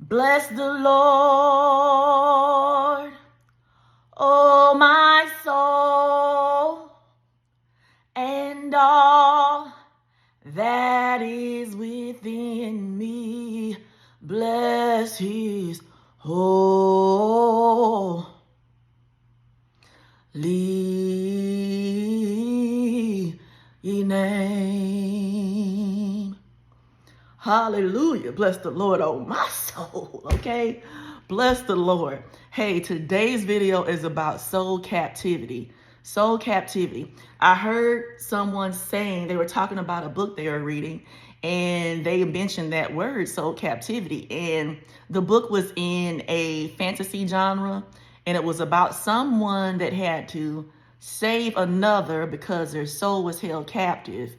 Bless the Lord, oh my soul, and all that is within me. Bless his holy name. Hallelujah. Bless the Lord, oh my soul. Okay. Bless the Lord. Hey, today's video is about soul captivity. Soul captivity. I heard someone saying they were talking about a book they were reading, and they mentioned that word, soul captivity. And the book was in a fantasy genre, and it was about someone that had to save another because their soul was held captive.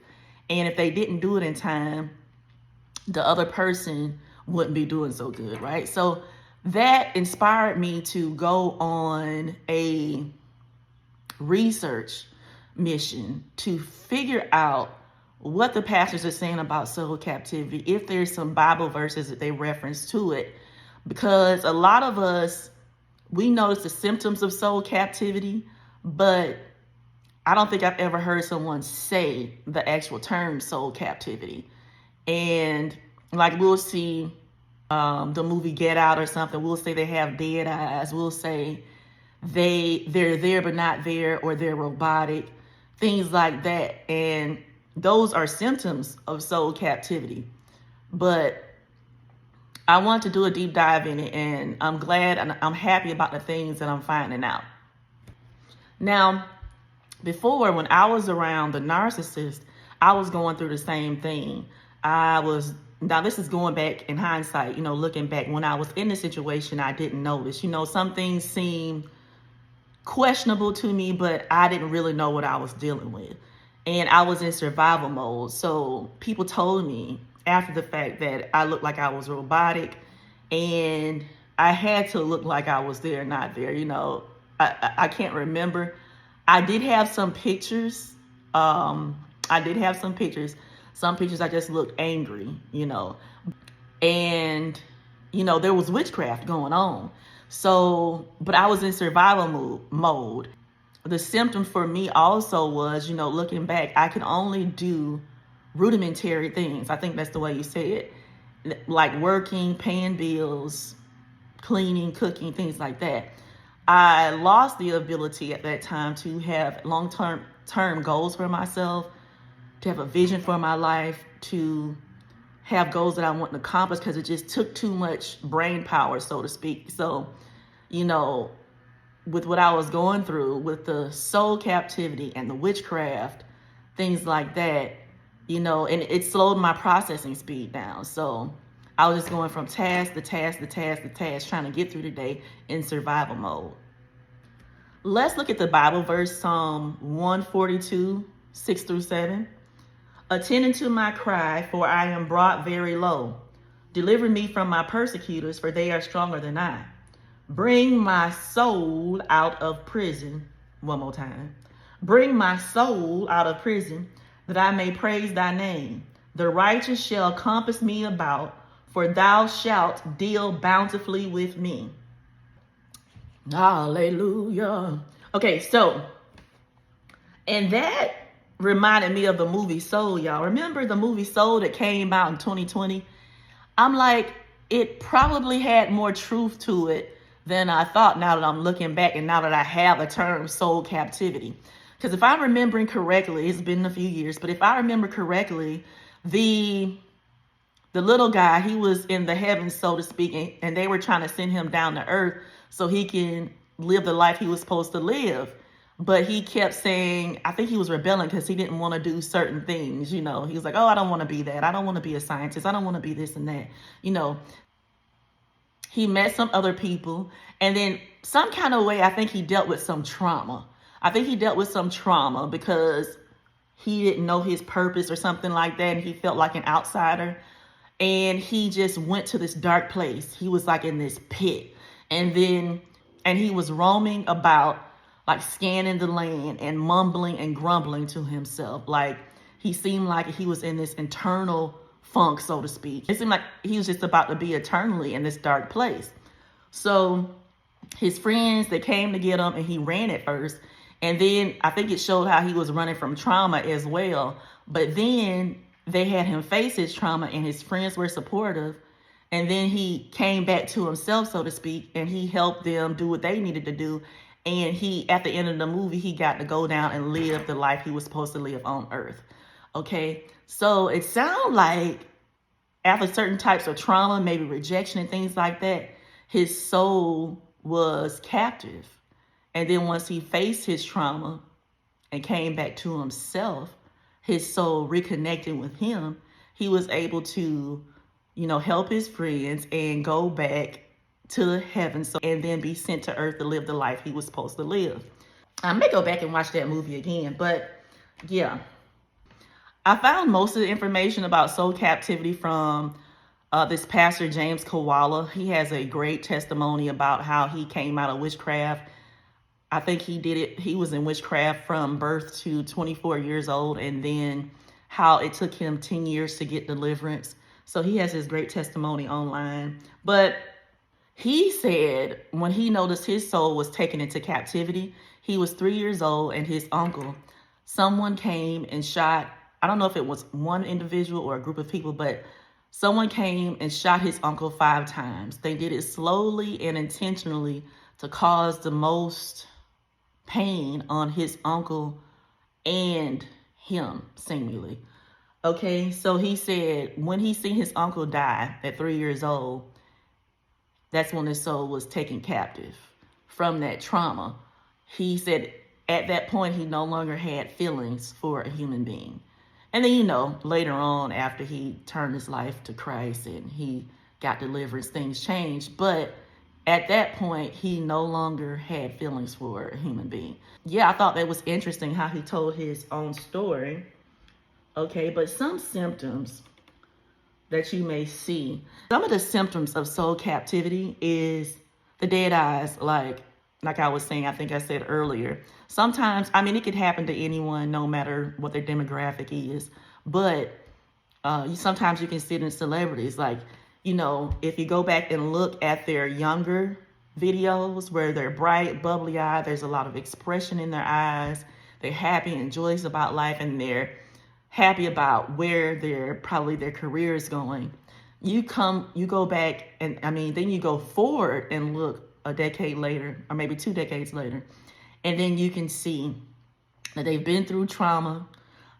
And if they didn't do it in time, the other person wouldn't be doing so good, right? So that inspired me to go on a research mission to figure out what the pastors are saying about soul captivity, if there's some Bible verses that they reference to it. Because a lot of us, we notice the symptoms of soul captivity, but I don't think I've ever heard someone say the actual term soul captivity. And like we'll see the movie Get Out or something, we'll say they have dead eyes. We'll say they're there but not there, or they're robotic, things like that. And those are symptoms of soul captivity. But I want to do a deep dive in it, and I'm glad and I'm happy about the things that I'm finding out. Now, before, when I was around the narcissist, I was going through the same thing. Now this is going back in hindsight, looking back. When I was in the situation, I didn't notice. Some things seemed questionable to me, but I didn't really know what I was dealing with. And I was in survival mode. So people told me after the fact that I looked like I was robotic, and I had to look like I was there, not there. I can't remember. I did have some pictures. Some pictures I just looked angry, and, there was witchcraft going on. So, but I was in survival mode. The symptom for me also was, looking back, I could only do rudimentary things. I think that's the way you say it. Like working, paying bills, cleaning, cooking, things like that. I lost the ability at that time to have long-term goals for myself, to have a vision for my life, to have goals that I want to accomplish, because it just took too much brain power, so to speak. So, with what I was going through with the soul captivity and the witchcraft, things like that, and it slowed my processing speed down. So I was just going from task to task to task to task, trying to get through the day in survival mode. Let's look at the Bible verse, Psalm 142, 6-7. Attend unto my cry, for I am brought very low. Deliver me from my persecutors, for they are stronger than I. Bring my soul out of prison. One more time. Bring my soul out of prison, that I may praise thy name. The righteous shall compass me about, for thou shalt deal bountifully with me. Hallelujah. Okay, so, and that reminded me of the movie Soul, y'all. Remember the movie Soul that came out in 2020? I'm like, it probably had more truth to it than I thought, now that I'm looking back and now that I have the term soul captivity. Because if I'm remembering correctly, it's been a few years, but if I remember correctly, the little guy, he was in the heavens, so to speak, and they were trying to send him down to earth so he can live the life he was supposed to live. But he kept saying, I think he was rebelling because he didn't want to do certain things. He was like, oh, I don't want to be that. I don't want to be a scientist. I don't want to be this and that. He met some other people, and then some kind of way, I think he dealt with some trauma. Because he didn't know his purpose or something like that, and he felt like an outsider. And he just went to this dark place. He was like in this pit. And he was roaming about, like scanning the land and mumbling and grumbling to himself. Like he seemed like he was in this internal funk, so to speak. It seemed like he was just about to be eternally in this dark place. So his friends, they came to get him, and he ran at first. And then I think it showed how he was running from trauma as well. But then they had him face his trauma, and his friends were supportive. And then he came back to himself, so to speak, and he helped them do what they needed to do. And he, at the end of the movie, he got to go down and live the life he was supposed to live on earth. Okay, so it sounds like after certain types of trauma, maybe rejection and things like that, his soul was captive. And then once he faced his trauma and came back to himself, his soul reconnected with him, he was able to, help his friends and go back to heaven, and then be sent to earth to live the life he was supposed to live. I may go back and watch that movie again, but yeah. I found most of the information about soul captivity from this pastor, James Koala. He has a great testimony about how he came out of witchcraft. I think he was in witchcraft from birth to 24 years old, and then how it took him 10 years to get deliverance. So he has his great testimony online. But he said when he noticed his soul was taken into captivity, he was 3 years old, and his uncle, someone came and shot, I don't know if it was one individual or a group of people, but someone came and shot his uncle 5 times. They did it slowly and intentionally to cause the most pain on his uncle and him, seemingly. Okay, so he said when he seen his uncle die at 3 years old, that's when his soul was taken captive from that trauma. He said at that point he no longer had feelings for a human being. And then, later on, after he turned his life to Christ and he got deliverance, things changed. But at that point, he no longer had feelings for a human being. Yeah, I thought that was interesting how he told his own story. Okay, but some symptoms that you may see. Some of the symptoms of soul captivity is the dead eyes, like I was saying, I think I said earlier. Sometimes, it could happen to anyone, no matter what their demographic is. But sometimes you can see it in celebrities. Like, if you go back and look at their younger videos where they're bright, bubbly eyed, there's a lot of expression in their eyes. They're happy and joyous about life, and they're happy about where their career is going. You go back and then you go forward and look a decade later, or maybe 2 decades later, and then you can see that they've been through trauma,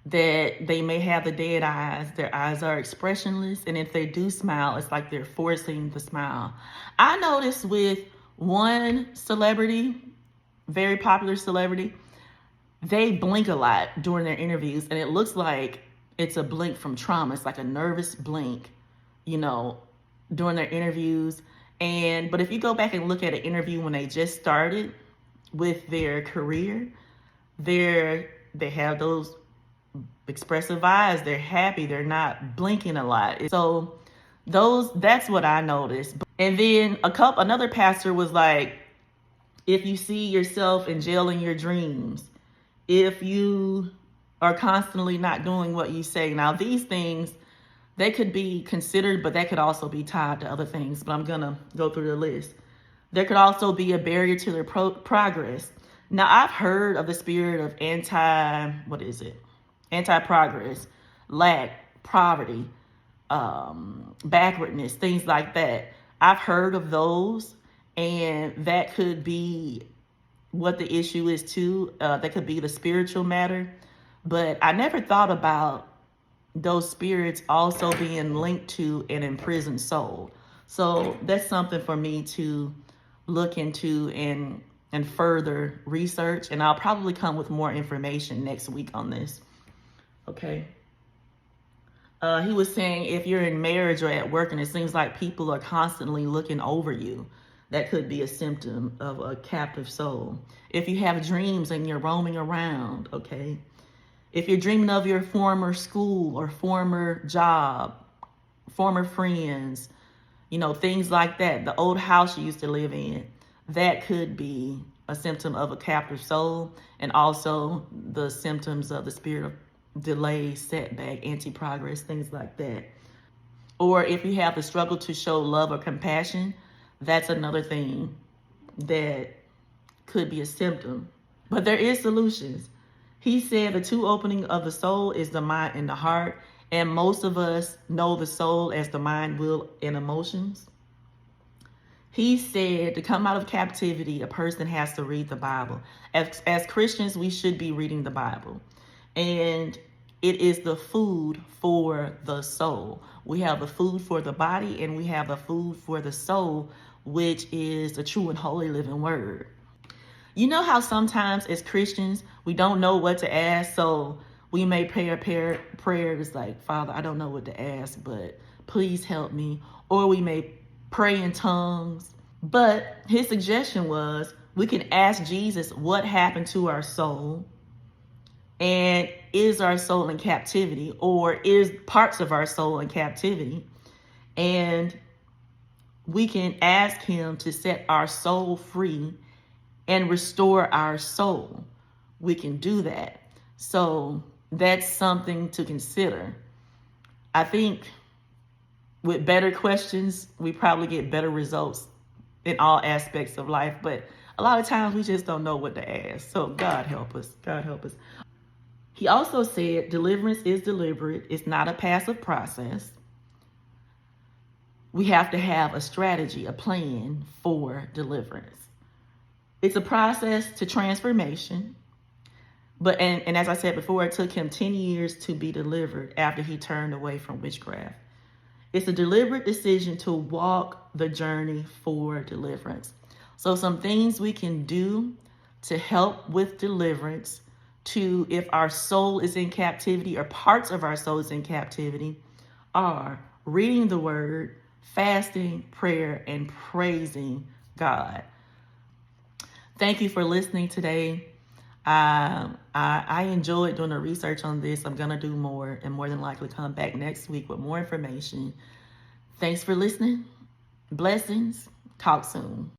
that they may have the dead eyes, their eyes are expressionless, and if they do smile, it's like they're forcing the smile. I noticed with one celebrity, very popular celebrity, they blink a lot during their interviews, and it looks like it's a blink from trauma. It's like a nervous blink, during their interviews. But if you go back and look at an interview when they just started with their career, they have those expressive eyes. They're happy. They're not blinking a lot. So that's what I noticed. And then another pastor was like, if you see yourself in jail in your dreams, if you are constantly not doing what you say. Now, these things, they could be considered, but that could also be tied to other things. But I'm going to go through the list. There could also be a barrier to their progress. Now, I've heard of the spirit of anti-progress, lack, poverty, backwardness, things like that. I've heard of those, and that could be what the issue is too. That could be the spiritual matter. But I never thought about those spirits also being linked to an imprisoned soul. So that's something for me to look into and further research. And I'll probably come with more information next week on this. Okay. He was saying if you're in marriage or at work and it seems like people are constantly looking over you, that could be a symptom of a captive soul. If you have dreams and you're roaming around, okay. If you're dreaming of your former school or former job, former friends, things like that, the old house you used to live in, that could be a symptom of a captive soul, and also the symptoms of the spirit of delay, setback, anti-progress, things like that. Or if you have the struggle to show love or compassion, that's another thing that could be a symptom. But there is solutions. He said the two opening of the soul is the mind and the heart. And most of us know the soul as the mind, will, and emotions. He said to come out of captivity, a person has to read the Bible. As Christians, we should be reading the Bible. And it is the food for the soul. We have the food for the body and we have the food for the soul, which is the true and holy living word. You know how sometimes as Christians, we don't know what to ask, so we may pray prayers like, Father, I don't know what to ask, but please help me. Or we may pray in tongues. But his suggestion was we can ask Jesus what happened to our soul, and is our soul in captivity, or is parts of our soul in captivity? And we can ask him to set our soul free and restore our soul. We can do that. So that's something to consider. I think with better questions, we probably get better results in all aspects of life. But a lot of times we just don't know what to ask. So God help us. God help us. He also said deliverance is deliberate. It's not a passive process. We have to have a strategy, a plan for deliverance. It's a process to transformation. But and as I said before, it took him 10 years to be delivered after he turned away from witchcraft. It's a deliberate decision to walk the journey for deliverance. So some things we can do to help with deliverance, to if our soul is in captivity or parts of our soul is in captivity, are reading the word, fasting, prayer, and praising God. Thank you for listening today. I enjoyed doing the research on this. I'm going to do more and more than likely come back next week with more information. Thanks for listening. Blessings. Talk soon.